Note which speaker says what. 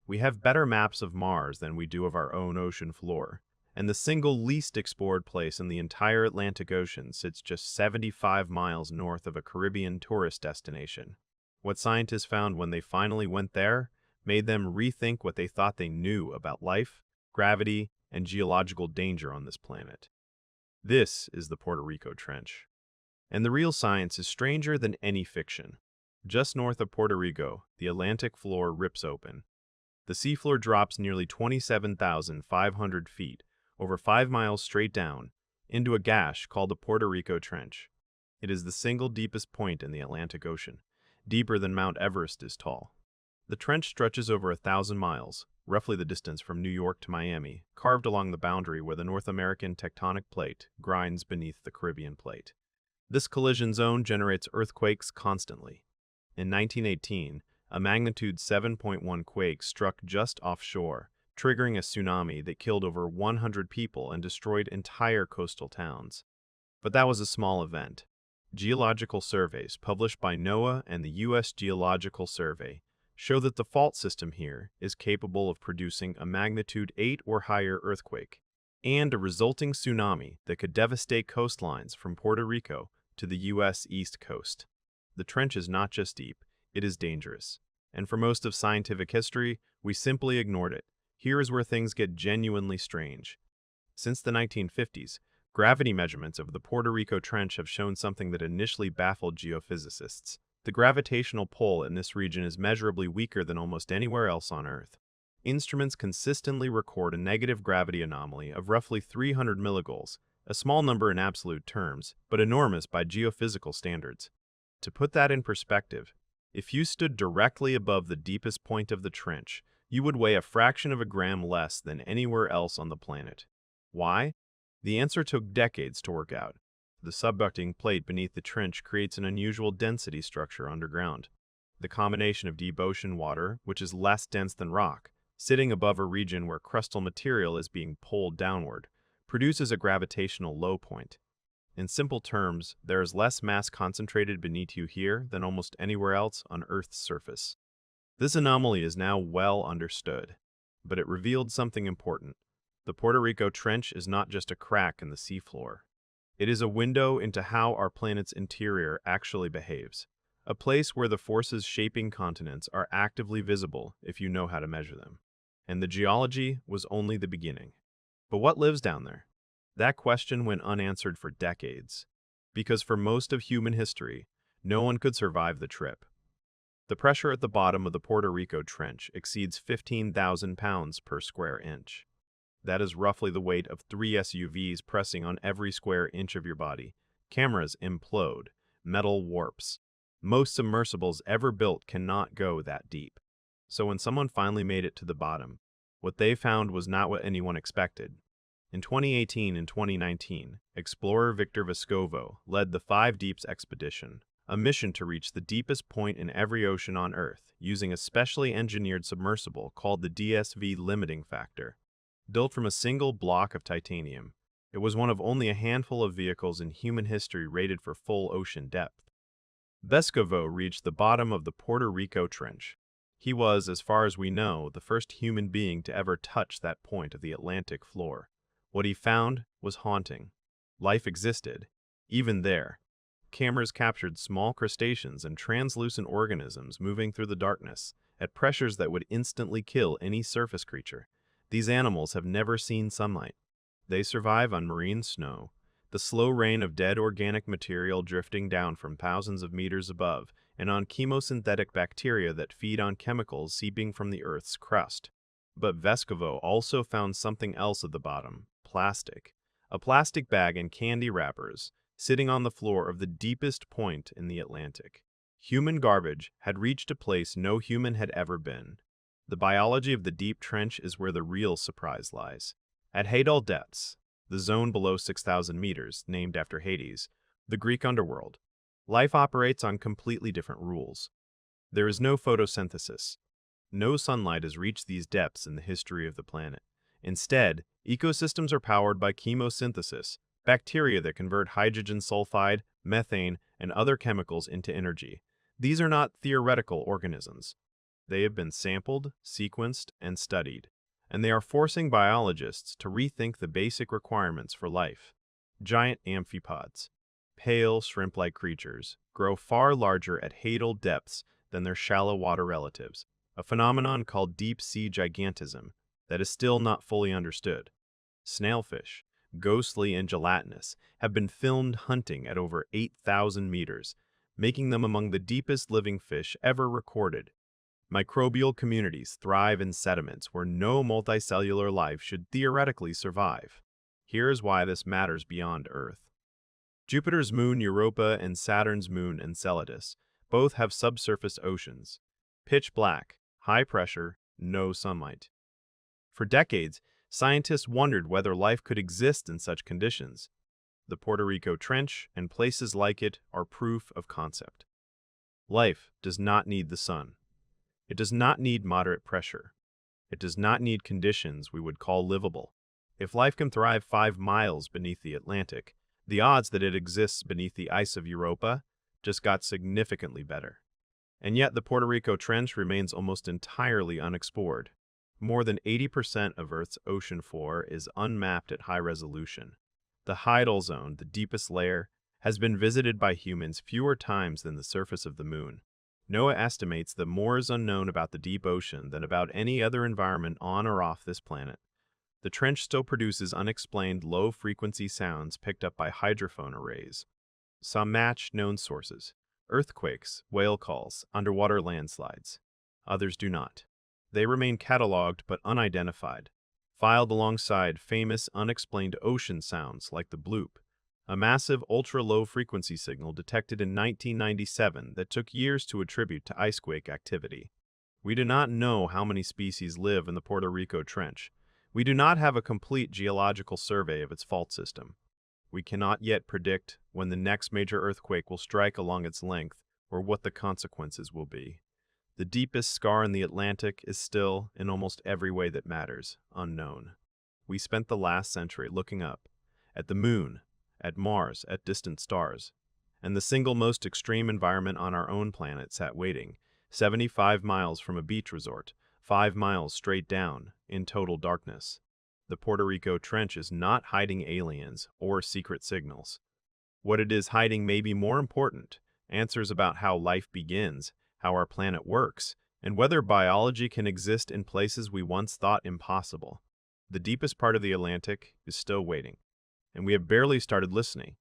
Speaker 1: We have better maps of Mars than we do of our own ocean floor, and the single least explored place in the entire Atlantic Ocean sits just 75 miles north of a Caribbean tourist destination. What scientists found when they finally went there made them rethink what they thought they knew about life, gravity, and geological danger on this planet. This is the Puerto Rico Trench. And the real science is stranger than any fiction. Just north of Puerto Rico, the Atlantic floor rips open. The seafloor drops nearly 27,500 feet, over 5 miles straight down, into a gash called the Puerto Rico Trench. It is the single deepest point in the Atlantic Ocean, deeper than Mount Everest is tall. The trench stretches over 1,000 miles, roughly the distance from New York to Miami, carved along the boundary where the North American tectonic plate grinds beneath the Caribbean plate. This collision zone generates earthquakes constantly. In 1918, a magnitude 7.1 quake struck just offshore, triggering a tsunami that killed over 100 people and destroyed entire coastal towns. But that was a small event. Geological surveys published by NOAA and the U.S. Geological Survey show that the fault system here is capable of producing a magnitude 8 or higher earthquake and a resulting tsunami that could devastate coastlines from Puerto Rico to the U.S. East Coast. The trench is not just deep, it is dangerous. And for most of scientific history, we simply ignored it. Here is where things get genuinely strange. Since the 1950s, gravity measurements of the Puerto Rico Trench have shown something that initially baffled geophysicists. The gravitational pull in this region is measurably weaker than almost anywhere else on Earth. Instruments consistently record a negative gravity anomaly of roughly 300 milligaules, a small number in absolute terms, but enormous by geophysical standards. To put that in perspective, if you stood directly above the deepest point of the trench, you would weigh a fraction of a gram less than anywhere else on the planet. Why? The answer took decades to work out. The subducting plate beneath the trench creates an unusual density structure underground. The combination of deep ocean water, which is less dense than rock, sitting above a region where crustal material is being pulled downward, produces a gravitational low point. In simple terms, there is less mass concentrated beneath you here than almost anywhere else on Earth's surface. This anomaly is now well understood, but it revealed something important. The Puerto Rico Trench is not just a crack in the seafloor. It is a window into how our planet's interior actually behaves, a place where the forces shaping continents are actively visible if you know how to measure them. And the geology was only the beginning. But what lives down there? That question went unanswered for decades, because for most of human history, no one could survive the trip. The pressure at the bottom of the Puerto Rico Trench exceeds 15,000 pounds per square inch. That is roughly the weight of 3 SUVs pressing on every square inch of your body. Cameras implode. Metal warps. Most submersibles ever built cannot go that deep. So when someone finally made it to the bottom, what they found was not what anyone expected. In 2018 and 2019, explorer Victor Vescovo led the 5 Deeps expedition, a mission to reach the deepest point in every ocean on Earth using a specially engineered submersible called the DSV limiting factor. Built from a single block of titanium, it was one of only a handful of vehicles in human history rated for full ocean depth. Vescovo reached the bottom of the Puerto Rico Trench. He was, as far as we know, the first human being to ever touch that point of the Atlantic floor. What he found was haunting. Life existed, even there. Cameras captured small crustaceans and translucent organisms moving through the darkness at pressures that would instantly kill any surface creature. These animals have never seen sunlight. They survive on marine snow, the slow rain of dead organic material drifting down from thousands of meters above, and on chemosynthetic bacteria that feed on chemicals seeping from the Earth's crust. But Vescovo also found something else at the bottom: plastic. A plastic bag and candy wrappers sitting on the floor of the deepest point in the Atlantic. Human garbage had reached a place no human had ever been. The biology of the deep trench is where the real surprise lies. At Hadal depths, the zone below 6,000 meters, named after Hades, the Greek underworld, life operates on completely different rules. There is no photosynthesis. No sunlight has reached these depths in the history of the planet. Instead, ecosystems are powered by chemosynthesis, bacteria that convert hydrogen sulfide, methane, and other chemicals into energy. These are not theoretical organisms. They have been sampled, sequenced, and studied, and they are forcing biologists to rethink the basic requirements for life. Giant amphipods, pale shrimp-like creatures, grow far larger at hadal depths than their shallow water relatives, a phenomenon called deep-sea gigantism that is still not fully understood. Snailfish, ghostly and gelatinous, have been filmed hunting at over 8,000 meters, making them among the deepest living fish ever recorded. Microbial communities thrive in sediments where no multicellular life should theoretically survive. Here's why this matters beyond Earth. Jupiter's moon Europa and Saturn's moon Enceladus both have subsurface oceans. Pitch black, high pressure, no sunlight. For decades, scientists wondered whether life could exist in such conditions. The Puerto Rico Trench and places like it are proof of concept. Life does not need the sun. It does not need moderate pressure. It does not need conditions we would call livable. If life can thrive 5 miles beneath the Atlantic, the odds that it exists beneath the ice of Europa just got significantly better. And yet the Puerto Rico Trench remains almost entirely unexplored. More than 80% of Earth's ocean floor is unmapped at high resolution. The Hydal Zone, the deepest layer, has been visited by humans fewer times than the surface of the moon. NOAA estimates that more is unknown about the deep ocean than about any other environment on or off this planet. The trench still produces unexplained low-frequency sounds picked up by hydrophone arrays. Some match known sources: earthquakes, whale calls, underwater landslides. Others do not. They remain cataloged but unidentified, filed alongside famous unexplained ocean sounds like the bloop, a massive ultra-low frequency signal detected in 1997 that took years to attribute to icequake activity. We do not know how many species live in the Puerto Rico Trench. We do not have a complete geological survey of its fault system. We cannot yet predict when the next major earthquake will strike along its length or what the consequences will be. The deepest scar in the Atlantic is still, in almost every way that matters, unknown. We spent the last century looking up, at the moon, at Mars, at distant stars, and the single most extreme environment on our own planet sat waiting, 75 miles from a beach resort, 5 miles straight down, in total darkness. The Puerto Rico Trench is not hiding aliens or secret signals. What it is hiding may be more important: answers about how life begins, how our planet works, and whether biology can exist in places we once thought impossible. The deepest part of the Atlantic is still waiting, and we have barely started listening.